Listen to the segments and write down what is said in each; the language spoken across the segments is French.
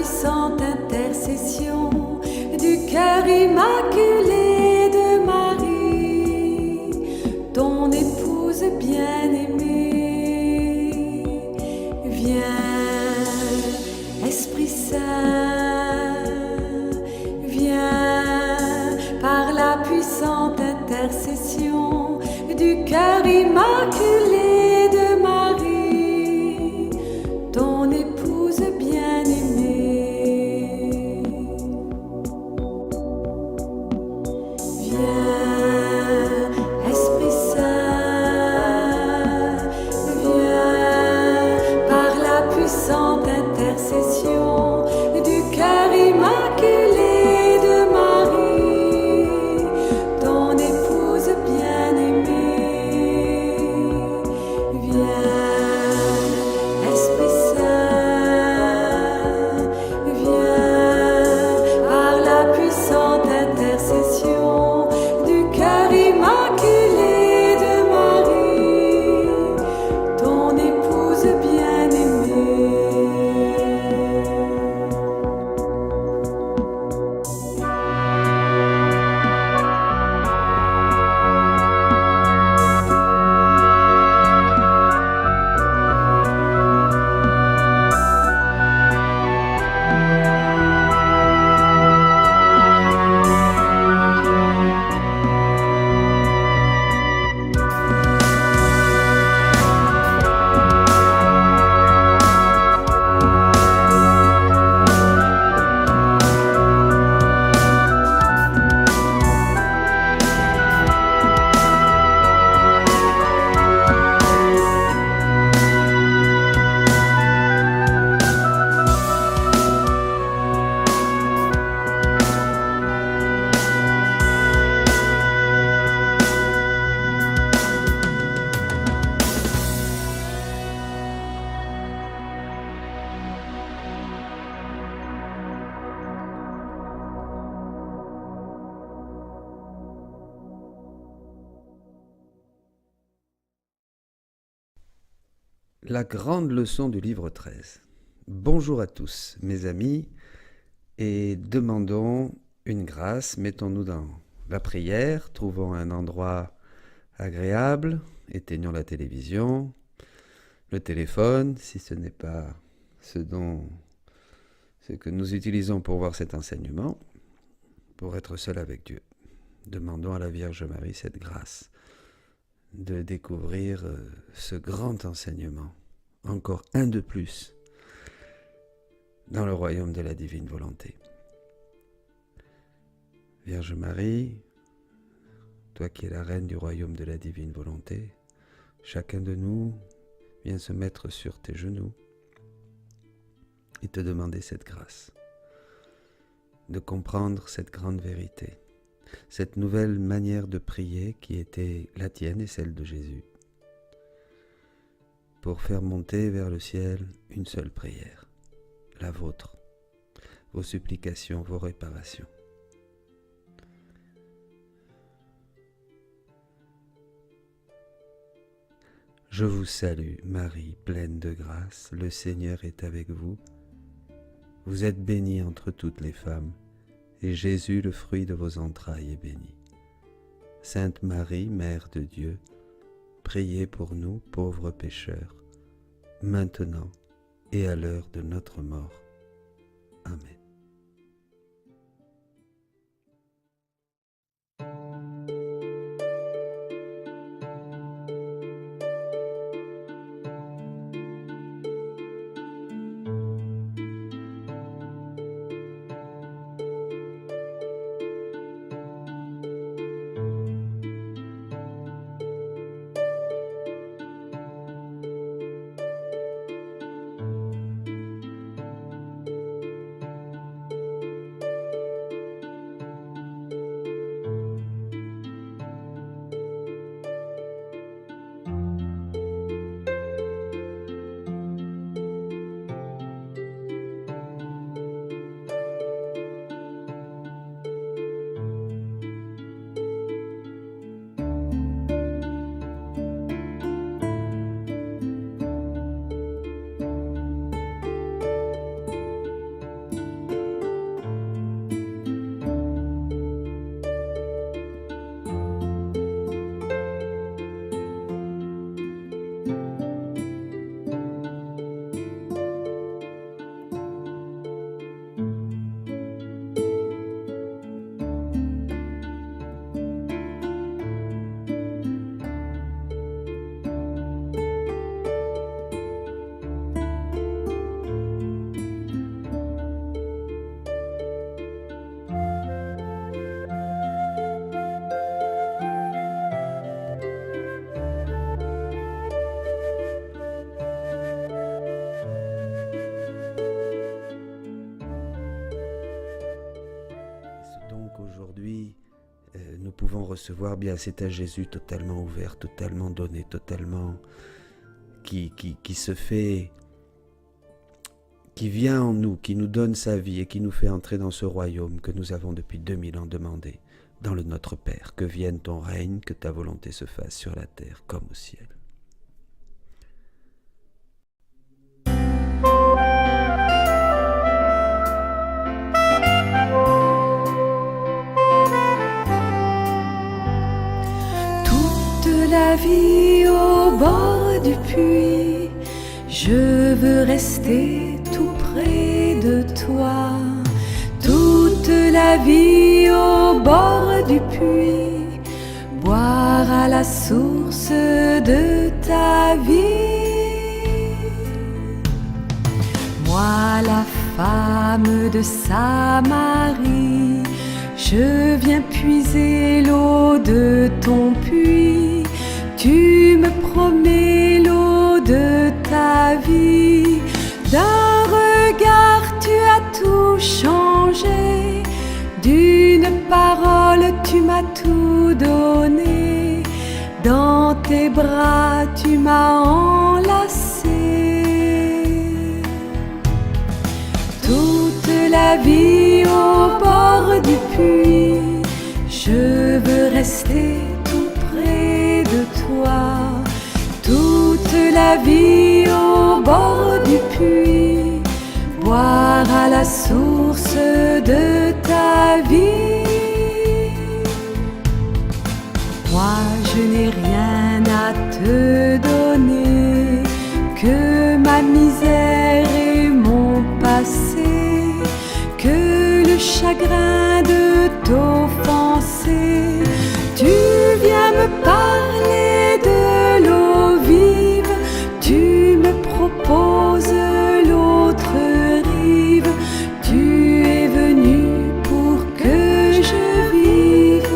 puissante intercession du cœur immaculé de Marie, ton épouse bien-aimée. Viens, Esprit Saint, viens par la puissante intercession du cœur immaculé de Marie, ton épouse bien-aimée. Viens, Esprit Saint, viens par la puissante intercession du cœur immaculé de Marie, ton épouse bien-aimée. Viens, Esprit Saint, viens par la puissante intercession du cœur immaculé de Marie, ton épouse bien-aimée. La grande leçon du livre 13. Bonjour à tous, mes amis, et demandons une grâce. Mettons-nous dans la prière, trouvons un endroit agréable, éteignons la télévision, le téléphone, si ce n'est pas ce que nous utilisons pour voir cet enseignement, pour être seul avec Dieu. Demandons à la Vierge Marie cette grâce de découvrir ce grand enseignement, encore un de plus, dans le royaume de la divine volonté. Vierge Marie, toi qui es la reine du royaume de la divine volonté, chacun de nous vient se mettre sur tes genoux et te demander cette grâce, de comprendre cette grande vérité, cette nouvelle manière de prier qui était la tienne et celle de Jésus, pour faire monter vers le ciel une seule prière, la vôtre, vos supplications, vos réparations. Je vous salue, Marie, pleine de grâce, le Seigneur est avec vous. Vous êtes bénie entre toutes les femmes, et Jésus, le fruit de vos entrailles, est béni. Sainte Marie, Mère de Dieu, priez pour nous, pauvres pécheurs, maintenant et à l'heure de notre mort. Amen. pouvons recevoir, bien c'est un Jésus totalement ouvert, totalement donné, totalement qui se fait, qui vient en nous, qui nous donne sa vie et qui nous fait entrer dans ce royaume que nous avons depuis 2000 ans demandé dans le Notre Père. Que vienne ton règne, que ta volonté se fasse sur la terre comme au ciel. La vie au bord du puits, je veux rester tout près de toi. Toute la vie au bord du puits, boire à la source de ta vie. Moi, la femme de Samarie, je viens puiser l'eau de ton puits. Tu me promets l'eau de ta vie. D'un regard tu as tout changé. D'une parole tu m'as tout donné. Dans tes bras tu m'as enlacé. Toute la vie au bord du puits, je veux rester tout près de toi. Toute la vie au bord du puits, boire à la source de ta vie. Moi je n'ai rien à te donner que ma misère et mon passé, que le chagrin de t'offenser. Tu viens me parler de l'eau vive, tu me proposes l'autre rive. Tu es venu pour que je vive.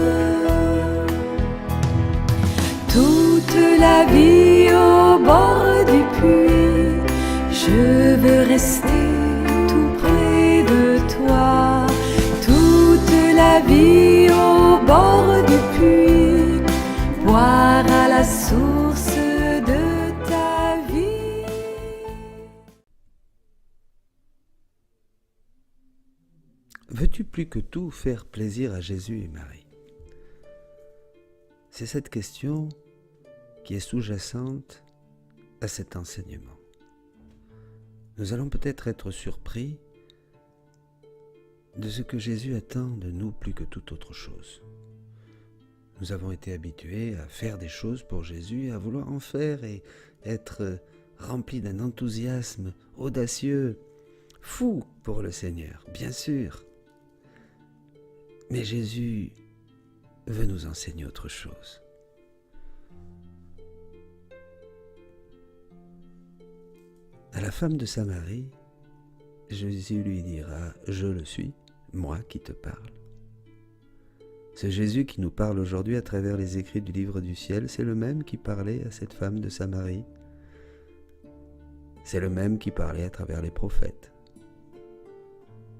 Toute la vie au bord du puits, je veux rester tout près de toi. Toute la vie au bord du puits, boire à la source de ta vie. Veux-tu plus que tout faire plaisir à Jésus et Marie? C'est cette question qui est sous-jacente à cet enseignement. Nous allons peut-être être surpris de ce que Jésus attend de nous plus que toute autre chose. Nous avons été habitués à faire des choses pour Jésus, à vouloir en faire et être remplis d'un enthousiasme audacieux, fou pour le Seigneur, bien sûr. Mais Jésus veut nous enseigner autre chose. À la femme de Samarie, Jésus lui dira « Je le suis, moi qui te parle ». Ce Jésus qui nous parle aujourd'hui à travers les écrits du livre du ciel, c'est le même qui parlait à cette femme de Samarie. C'est le même qui parlait à travers les prophètes.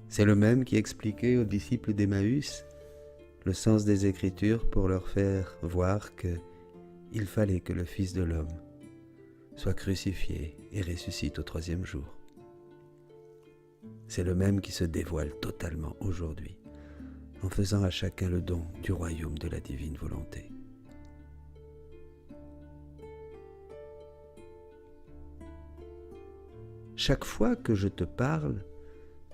C'est le même qui expliquait aux disciples d'Emmaüs le sens des Écritures pour leur faire voir qu'il fallait que le Fils de l'homme soit crucifié et ressuscite au 3e jour. C'est le même qui se dévoile totalement aujourd'hui, en faisant à chacun le don du royaume de la divine volonté. Chaque fois que je te parle,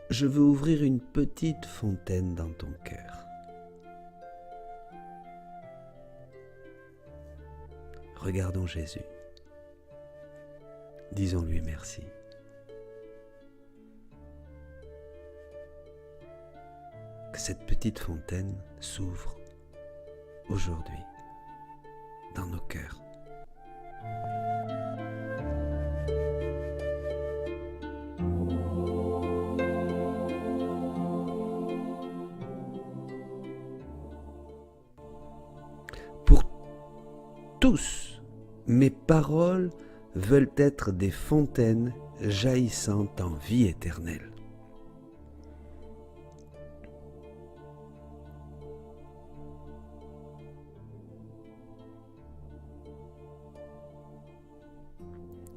je veux ouvrir une petite fontaine dans ton cœur. Regardons Jésus. Disons-lui merci. Que cette petite fontaine s'ouvre aujourd'hui dans nos cœurs. Pour tous, mes paroles veulent être des fontaines jaillissant en vie éternelle.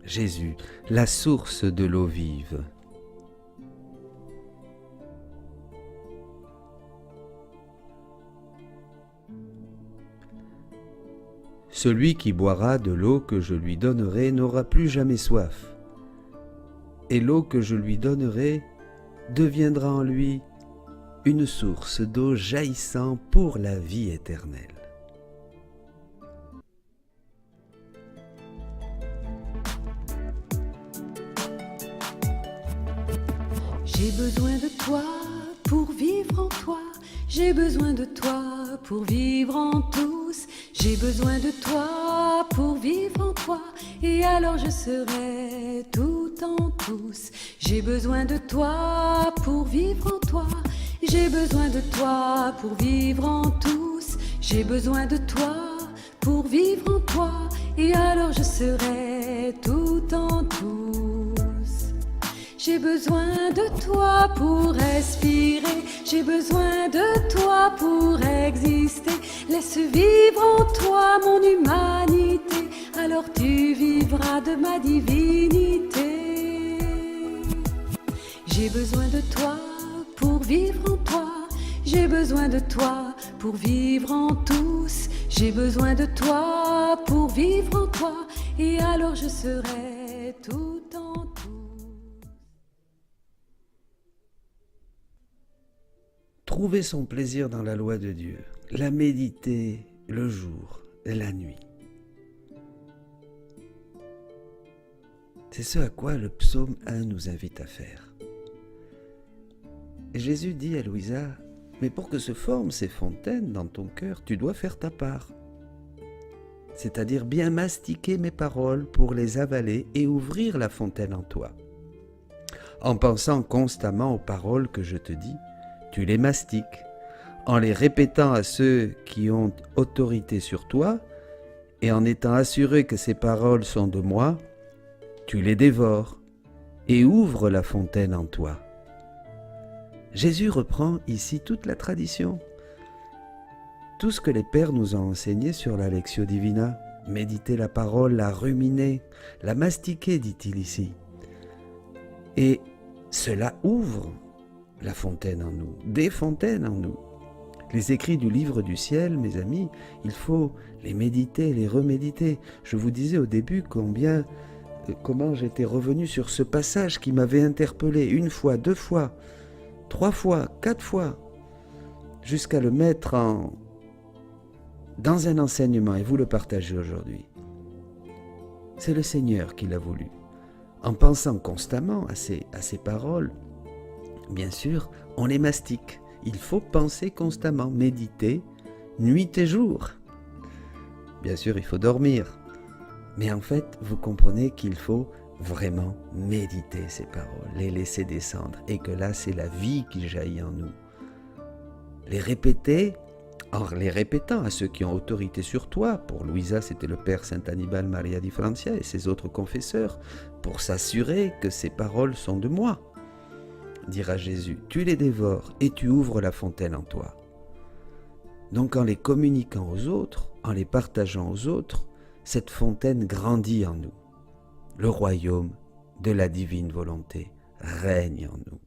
Jésus, la source de l'eau vive. Celui qui boira de l'eau que je lui donnerai n'aura plus jamais soif, et l'eau que je lui donnerai deviendra en lui une source d'eau jaillissant pour la vie éternelle. J'ai besoin de toi pour vivre en toi. J'ai besoin de toi pour vivre en tous. J'ai besoin de toi pour vivre en toi. Et alors je serai tout en tous. J'ai besoin de toi pour vivre en toi. J'ai besoin de toi pour vivre en tous. J'ai besoin de toi pour vivre en toi. Et alors je serai tout en tous. J'ai besoin de toi pour respirer, j'ai besoin de toi pour exister. Laisse vivre en toi mon humanité, alors tu vivras de ma divinité. J'ai besoin de toi pour vivre en toi, j'ai besoin de toi pour vivre en tous. J'ai besoin de toi pour vivre en toi, et alors je serai tout en tous. Trouver son plaisir dans la loi de Dieu, la méditer le jour et la nuit. C'est ce à quoi le psaume 1 nous invite à faire. Et Jésus dit à Louisa, mais pour que se forment ces fontaines dans ton cœur, tu dois faire ta part. C'est-à-dire bien mastiquer mes paroles pour les avaler et ouvrir la fontaine en toi. En pensant constamment aux paroles que je te dis, tu les mastiques, en les répétant à ceux qui ont autorité sur toi, et en étant assuré que ces paroles sont de moi, tu les dévores et ouvres la fontaine en toi. Jésus reprend ici toute la tradition, tout ce que les pères nous ont enseigné sur la Lectio Divina, méditer la parole, la ruminer, la mastiquer, dit-il ici. Et cela ouvre la fontaine en nous, des fontaines en nous. Les écrits du livre du ciel, mes amis, il faut les méditer, les reméditer. Je vous disais au début comment j'étais revenu sur ce passage qui m'avait interpellé 1 fois, 2 fois, 3 fois, 4 fois, jusqu'à le mettre dans un enseignement et vous le partagez aujourd'hui. C'est le Seigneur qui l'a voulu. En pensant constamment à ces paroles, bien sûr, on les mastique. Il faut penser constamment, méditer, nuit et jour. Bien sûr, il faut dormir. Mais en fait, vous comprenez qu'il faut vraiment méditer ces paroles, les laisser descendre, et que là, c'est la vie qui jaillit en nous. Les répéter, en les répétant à ceux qui ont autorité sur toi. Pour Louisa, c'était le Père Saint Annibale Maria di Francia et ses autres confesseurs, pour s'assurer que ces paroles sont de moi. Dira Jésus, tu les dévores et tu ouvres la fontaine en toi. Donc en les communiquant aux autres, en les partageant aux autres, cette fontaine grandit en nous. Le royaume de la divine volonté règne en nous.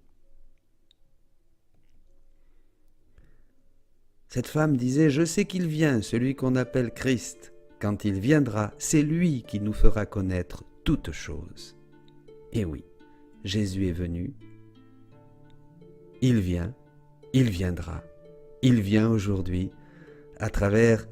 Cette femme disait, je sais qu'il vient, celui qu'on appelle Christ. Quand il viendra, c'est lui qui nous fera connaître toutes choses. Et oui, Jésus est venu. Il vient, il viendra, il vient aujourd'hui à travers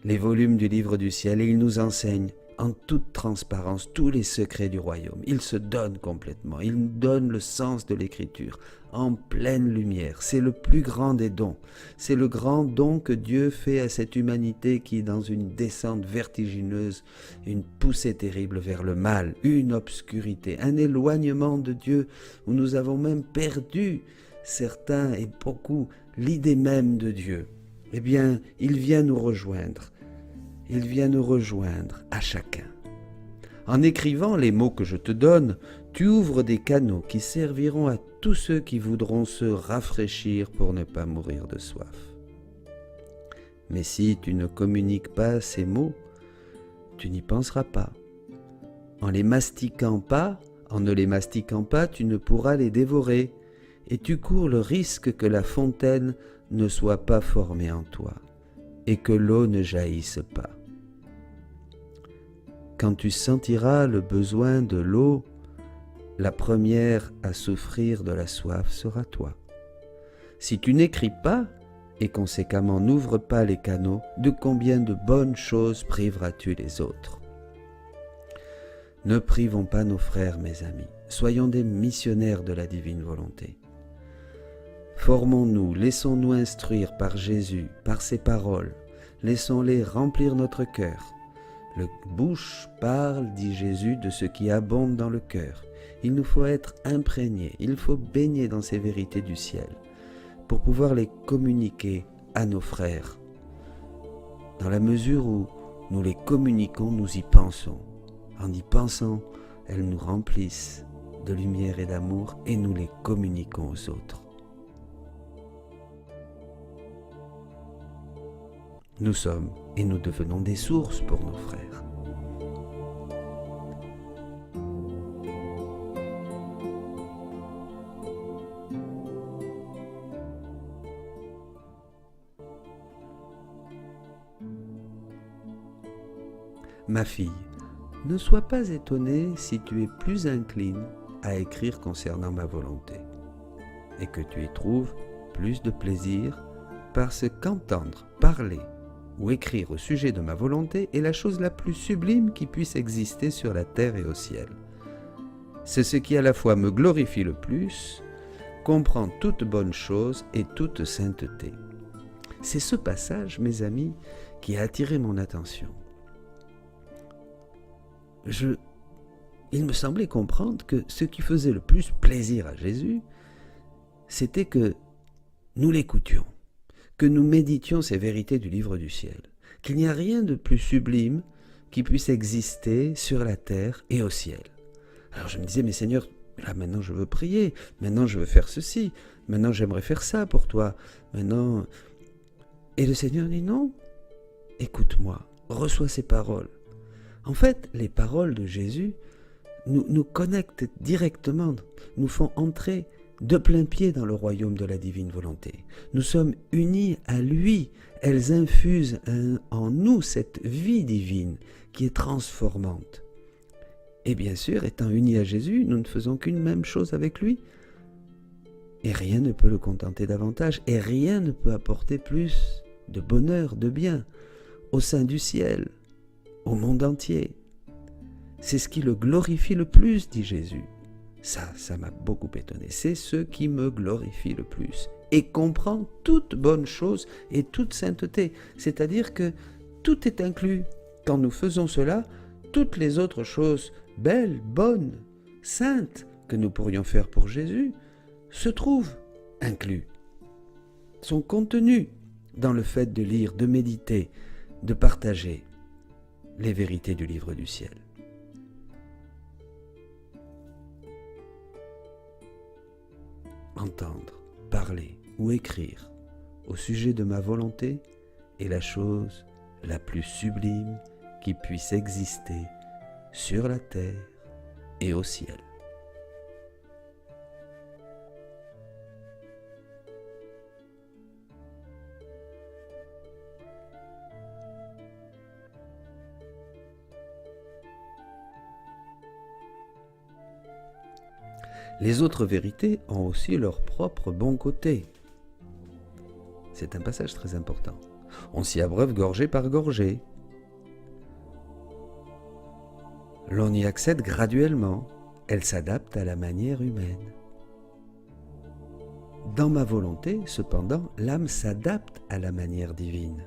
les volumes du livre du ciel et il nous enseigne en toute transparence tous les secrets du royaume. Il se donne complètement, il nous donne le sens de l'écriture en pleine lumière. C'est le plus grand des dons, c'est le grand don que Dieu fait à cette humanité qui est dans une descente vertigineuse, une poussée terrible vers le mal, une obscurité, un éloignement de Dieu où nous avons même perdu certains et beaucoup l'idée même de Dieu. Eh bien, il vient nous rejoindre. Il vient nous rejoindre à chacun. En écrivant les mots que je te donne, tu ouvres des canaux qui serviront à tous ceux qui voudront se rafraîchir pour ne pas mourir de soif. Mais si tu ne communiques pas ces mots, tu n'y penseras pas. En ne les mastiquant pas, tu ne pourras les dévorer, et tu cours le risque que la fontaine ne soit pas formée en toi, et que l'eau ne jaillisse pas. Quand tu sentiras le besoin de l'eau, la première à souffrir de la soif sera toi. Si tu n'écris pas, et conséquemment n'ouvres pas les canaux, de combien de bonnes choses priveras-tu les autres? Ne privons pas nos frères, mes amis. Soyons des missionnaires de la divine volonté. Formons-nous, laissons-nous instruire par Jésus, par ses paroles. Laissons-les remplir notre cœur. Le bouche parle, dit Jésus, de ce qui abonde dans le cœur. Il nous faut être imprégnés, il faut baigner dans ces vérités du ciel pour pouvoir les communiquer à nos frères. Dans la mesure où nous les communiquons, nous y pensons. En y pensant, elles nous remplissent de lumière et d'amour et nous les communiquons aux autres. Nous sommes et nous devenons des sources pour nos frères. Ma fille, ne sois pas étonnée si tu es plus incline à écrire concernant ma volonté, et que tu y trouves plus de plaisir, parce qu'entendre, parler ou écrire au sujet de ma volonté est la chose la plus sublime qui puisse exister sur la terre et au ciel. C'est ce qui à la fois me glorifie le plus, comprend toute bonne chose et toute sainteté. C'est ce passage, mes amis, qui a attiré mon attention. Il me semblait comprendre que ce qui faisait le plus plaisir à Jésus, c'était que nous l'écoutions, que nous méditions ces vérités du livre du ciel, qu'il n'y a rien de plus sublime qui puisse exister sur la terre et au ciel. Alors je me disais, mais Seigneur, là maintenant je veux prier, maintenant je veux faire ceci, maintenant j'aimerais faire ça pour toi, maintenant... Et le Seigneur dit non, écoute-moi, reçois ces paroles. En fait, les paroles de Jésus nous connectent directement, nous font entrer de plein pied dans le royaume de la divine volonté. Nous sommes unis à lui, elles infusent en nous cette vie divine qui est transformante. Et bien sûr, étant unis à Jésus, nous ne faisons qu'une même chose avec lui. Et rien ne peut le contenter davantage, et rien ne peut apporter plus de bonheur, de bien, au sein du ciel, au monde entier. C'est ce qui le glorifie le plus, dit Jésus. Ça m'a beaucoup étonné. C'est ce qui me glorifie le plus et comprend toute bonne chose et toute sainteté. C'est-à-dire que tout est inclus. Quand nous faisons cela, toutes les autres choses belles, bonnes, saintes que nous pourrions faire pour Jésus se trouvent inclus, sont contenus dans le fait de lire, de méditer, de partager les vérités du livre du ciel. Entendre, parler ou écrire au sujet de ma volonté est la chose la plus sublime qui puisse exister sur la terre et au ciel. Les autres vérités ont aussi leur propre bon côté. C'est un passage très important. On s'y abreuve gorgée par gorgée. L'on y accède graduellement. Elle s'adapte à la manière humaine. Dans ma volonté, cependant, l'âme s'adapte à la manière divine.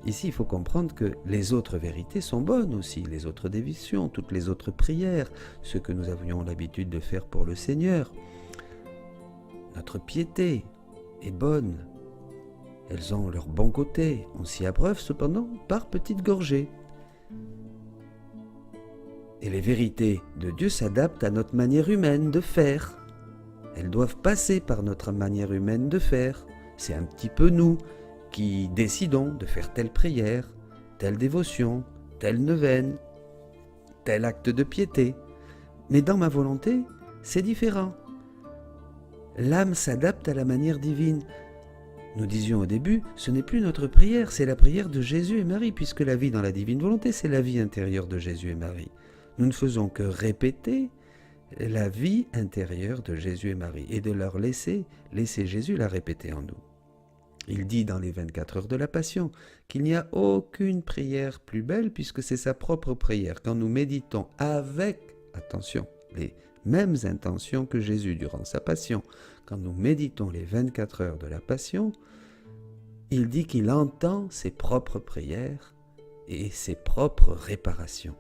Ici, il faut comprendre que les autres vérités sont bonnes aussi, les autres dévotions, toutes les autres prières, ce que nous avions l'habitude de faire pour le Seigneur. Notre piété est bonne, elles ont leur bon côté, on s'y abreuve cependant par petites gorgées. Et les vérités de Dieu s'adaptent à notre manière humaine de faire. Elles doivent passer par notre manière humaine de faire. C'est un petit peu nous qui décidons de faire telle prière, telle dévotion, telle neuvaine. tel acte de piété. Mais dans ma volonté, c'est différent. L'âme s'adapte à la manière divine. Nous disions au début, ce n'est plus notre prière, c'est la prière de Jésus et Marie, puisque la vie dans la divine volonté, c'est la vie intérieure de Jésus et Marie. Nous ne faisons que répéter la vie intérieure de Jésus et Marie et de leur laisser Jésus la répéter en nous. Il dit dans les 24 heures de la Passion qu'il n'y a aucune prière plus belle puisque c'est sa propre prière. Quand nous méditons avec, attention, les mêmes intentions que Jésus durant sa Passion, quand nous méditons les 24 heures de la Passion, il dit qu'il entend ses propres prières et ses propres réparations.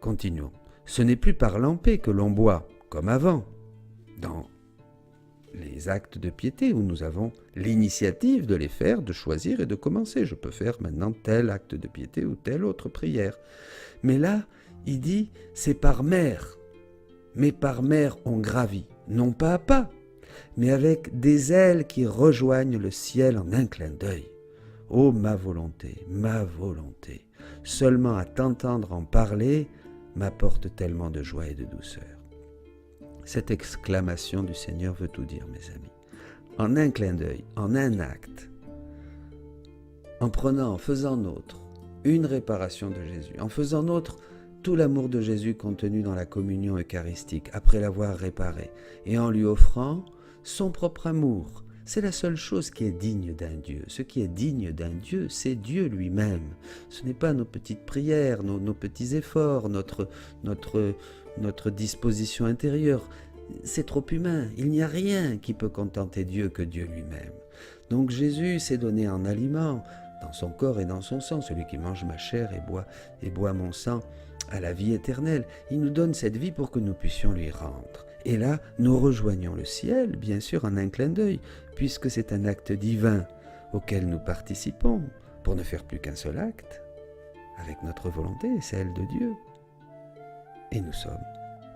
Continuons. Ce n'est plus par lampée que l'on boit, comme avant, dans les actes de piété où nous avons l'initiative de les faire, de choisir et de commencer. Je peux faire maintenant tel acte de piété ou telle autre prière. Mais là, il dit, c'est par mer. Mais par mer on gravit, non pas à pas, mais avec des ailes qui rejoignent le ciel en un clin d'œil. Ô ma volonté, seulement à t'entendre en parler m'apporte tellement de joie et de douceur. Cette exclamation du Seigneur veut tout dire, mes amis. En un clin d'œil, en un acte, en faisant nôtre une réparation de Jésus, en faisant nôtre tout l'amour de Jésus contenu dans la communion eucharistique, après l'avoir réparé, et en lui offrant son propre amour. C'est la seule chose qui est digne d'un Dieu. Ce qui est digne d'un Dieu, c'est Dieu lui-même. Ce n'est pas nos petites prières, nos petits efforts, notre disposition intérieure. C'est trop humain. Il n'y a rien qui peut contenter Dieu que Dieu lui-même. Donc Jésus s'est donné en aliment dans son corps et dans son sang. Celui qui mange ma chair et boit mon sang à la vie éternelle. Il nous donne cette vie pour que nous puissions lui rendre. Et là, nous rejoignons le ciel, bien sûr, en un clin d'œil, puisque c'est un acte divin auquel nous participons, pour ne faire plus qu'un seul acte, avec notre volonté et celle de Dieu. Et nous sommes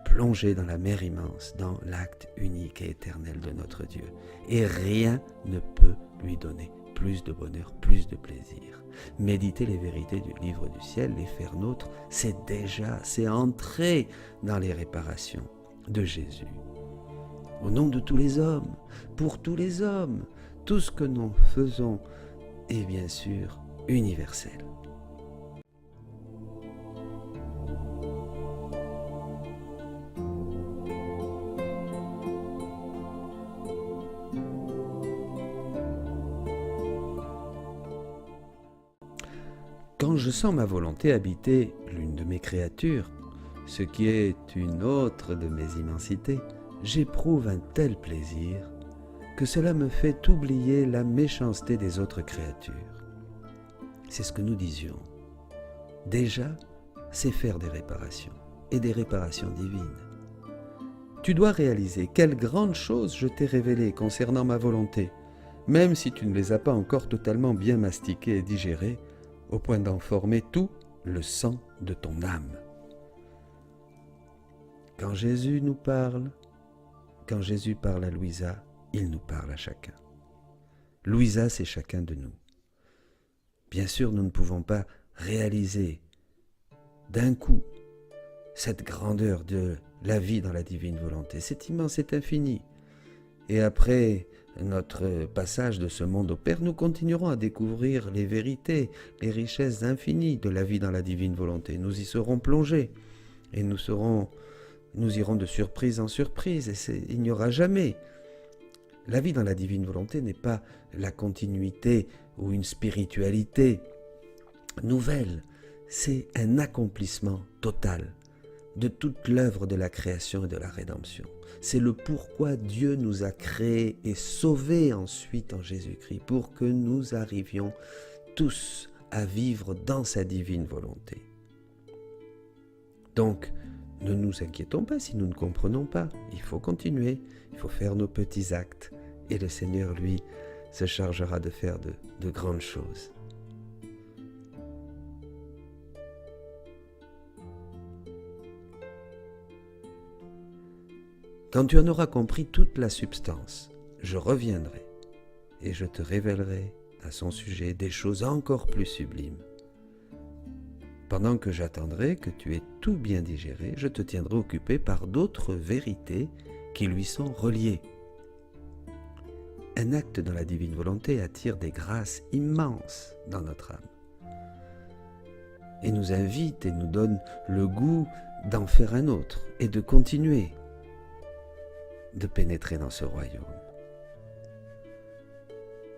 plongés dans la mer immense, dans l'acte unique et éternel de notre Dieu. Et rien ne peut lui donner plus de bonheur, plus de plaisir. Méditer les vérités du livre du ciel, les faire nôtres, c'est entrer dans les réparations de Jésus. Au nom de tous les hommes, pour tous les hommes, tout ce que nous faisons est bien sûr universel. Quand je sens ma volonté habiter l'une de mes créatures, ce qui est une autre de mes immensités, j'éprouve un tel plaisir que cela me fait oublier la méchanceté des autres créatures. C'est ce que nous disions. Déjà, c'est faire des réparations, et des réparations divines. Tu dois réaliser quelles grandes choses je t'ai révélées concernant ma volonté, même si tu ne les as pas encore totalement bien mastiquées et digérées, au point d'en former tout le sang de ton âme. Quand Jésus nous parle, quand Jésus parle à Louisa, il nous parle à chacun. Louisa, c'est chacun de nous. Bien sûr, nous ne pouvons pas réaliser d'un coup cette grandeur de la vie dans la divine volonté. C'est immense, c'est infini. Et après notre passage de ce monde au Père, nous continuerons à découvrir les vérités, les richesses infinies de la vie dans la divine volonté. Nous y serons plongés et nous irons de surprise en surprise et il n'y aura jamais. La vie dans la divine volonté n'est pas la continuité ou une spiritualité nouvelle, c'est un accomplissement total de toute l'œuvre de la création et de la rédemption. C'est le pourquoi Dieu nous a créés et sauvés ensuite en Jésus-Christ, pour que nous arrivions tous à vivre dans sa divine volonté. Donc, ne nous inquiétons pas si nous ne comprenons pas. Il faut continuer, il faut faire nos petits actes. Et le Seigneur, lui, se chargera de faire de grandes choses. Quand tu en auras compris toute la substance, je reviendrai et je te révélerai à son sujet des choses encore plus sublimes. Pendant que j'attendrai que tu aies tout bien digéré, je te tiendrai occupé par d'autres vérités qui lui sont reliées. Un acte dans la divine volonté attire des grâces immenses dans notre âme et nous invite et nous donne le goût d'en faire un autre et de continuer de pénétrer dans ce royaume.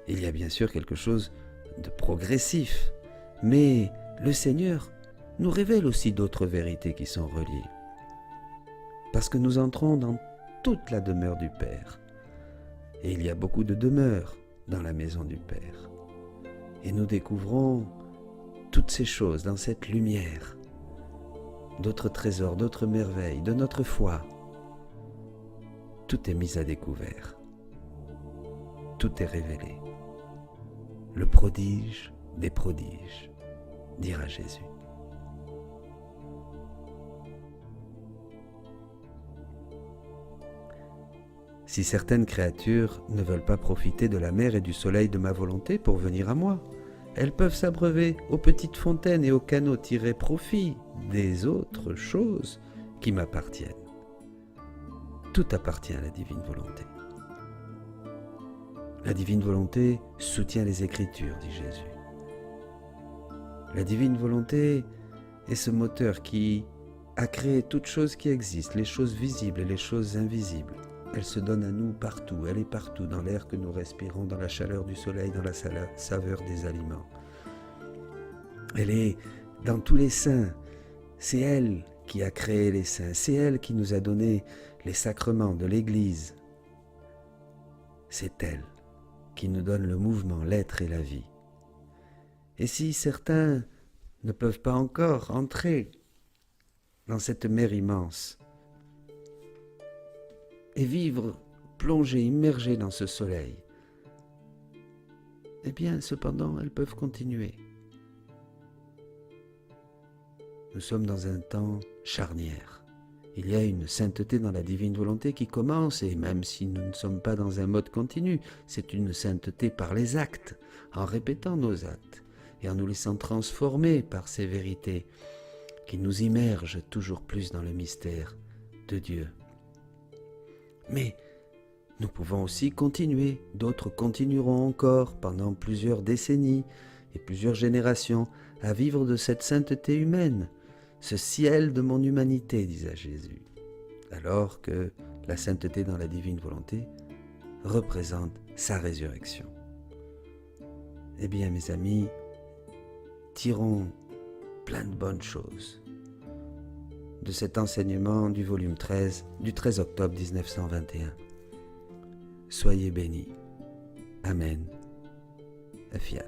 Il y a bien sûr quelque chose de progressif, mais le Seigneur nous révèle aussi d'autres vérités qui sont reliées, parce que nous entrons dans toute la demeure du Père, et il y a beaucoup de demeures dans la maison du Père, et nous découvrons toutes ces choses dans cette lumière, d'autres trésors, d'autres merveilles de notre foi. Tout est mis à découvert, tout est révélé. Le prodige des prodiges, dira Jésus. Si certaines créatures ne veulent pas profiter de la mer et du soleil de ma volonté pour venir à moi, elles peuvent s'abreuver aux petites fontaines et aux canaux, tirer profit des autres choses qui m'appartiennent. Tout appartient à la divine volonté. La divine volonté soutient les Écritures, dit Jésus. La divine volonté est ce moteur qui a créé toutes choses qui existent, les choses visibles et les choses invisibles. Elle se donne à nous partout, elle est partout, dans l'air que nous respirons, dans la chaleur du soleil, dans la saveur des aliments. Elle est dans tous les saints. C'est elle qui a créé les saints, c'est elle qui nous a donné les sacrements de l'Église. C'est elle qui nous donne le mouvement, l'être et la vie. Et si certains ne peuvent pas encore entrer dans cette mer immense et vivre, plongés, immergés dans ce soleil, eh bien, cependant, elles peuvent continuer. Nous sommes dans un temps charnière. Il y a une sainteté dans la divine volonté qui commence, et même si nous ne sommes pas dans un mode continu, c'est une sainteté par les actes, en répétant nos actes, et en nous laissant transformer par ces vérités qui nous immergent toujours plus dans le mystère de Dieu. Mais nous pouvons aussi continuer, d'autres continueront encore pendant plusieurs décennies et plusieurs générations à vivre de cette sainteté humaine, ce ciel de mon humanité, disait Jésus, alors que la sainteté dans la divine volonté représente sa résurrection. Eh bien, mes amis, tirons plein de bonnes choses de cet enseignement du volume 13 du 13 octobre 1921. Soyez bénis. Amen. Fiat.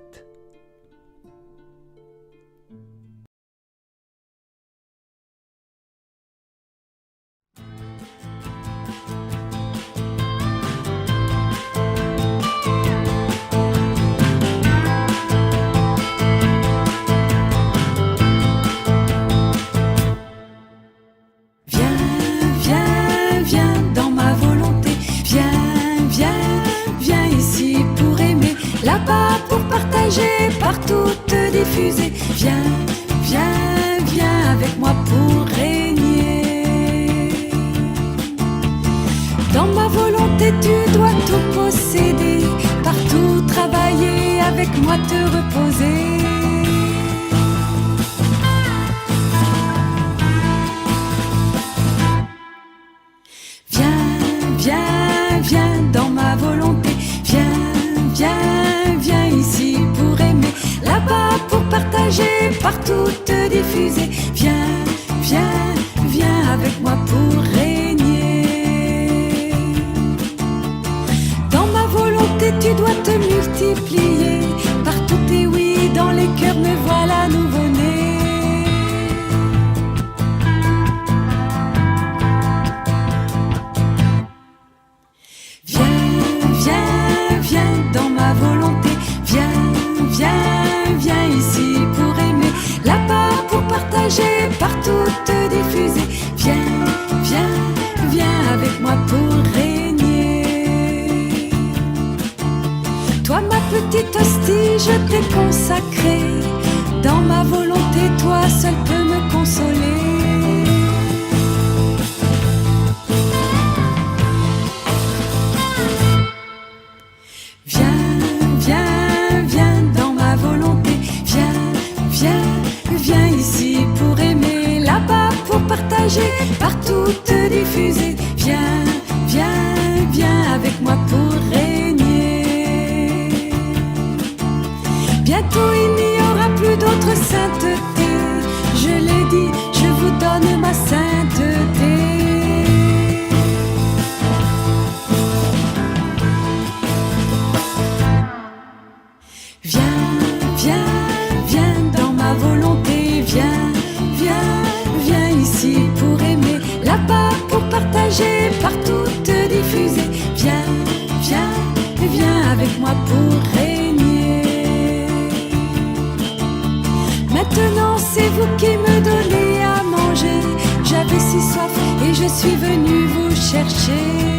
Là-bas pour partager, partout te diffuser. Viens, viens, viens avec moi pour régner. Dans ma volonté tu dois tout posséder, partout travailler, avec moi te reposer. Viens, viens, viens dans ma volonté. Viens, viens, viens ici pour aimer, là-bas pour partager, partout te diffuser. Viens, viens, viens avec moi pour régner. Dans ma volonté tu dois te multiplier, partout tes oui, dans les cœurs me voilà nouveau-né. Partout te diffuser. Viens, viens, viens avec moi pour régner. Toi ma petite cette hostie je t'ai consacré. Dans ma volonté, toi seul peux me consoler. Viens, viens, viens dans ma volonté. Viens, viens, viens ici pour aimer, là-bas pour partager, partout te diffuser. Viens, viens, viens avec moi pour régner. Bientôt il n'y aura plus d'autre sainteté. Je l'ai dit, je vous donne ma sainteté. Viens, viens, viens dans ma volonté. Viens, viens, viens ici pour aimer, là-bas pour partager, partout te diffuser. Viens, viens, viens avec moi pour régner. Maintenant c'est vous qui me donnez à manger. J'avais si soif et je suis venu vous chercher.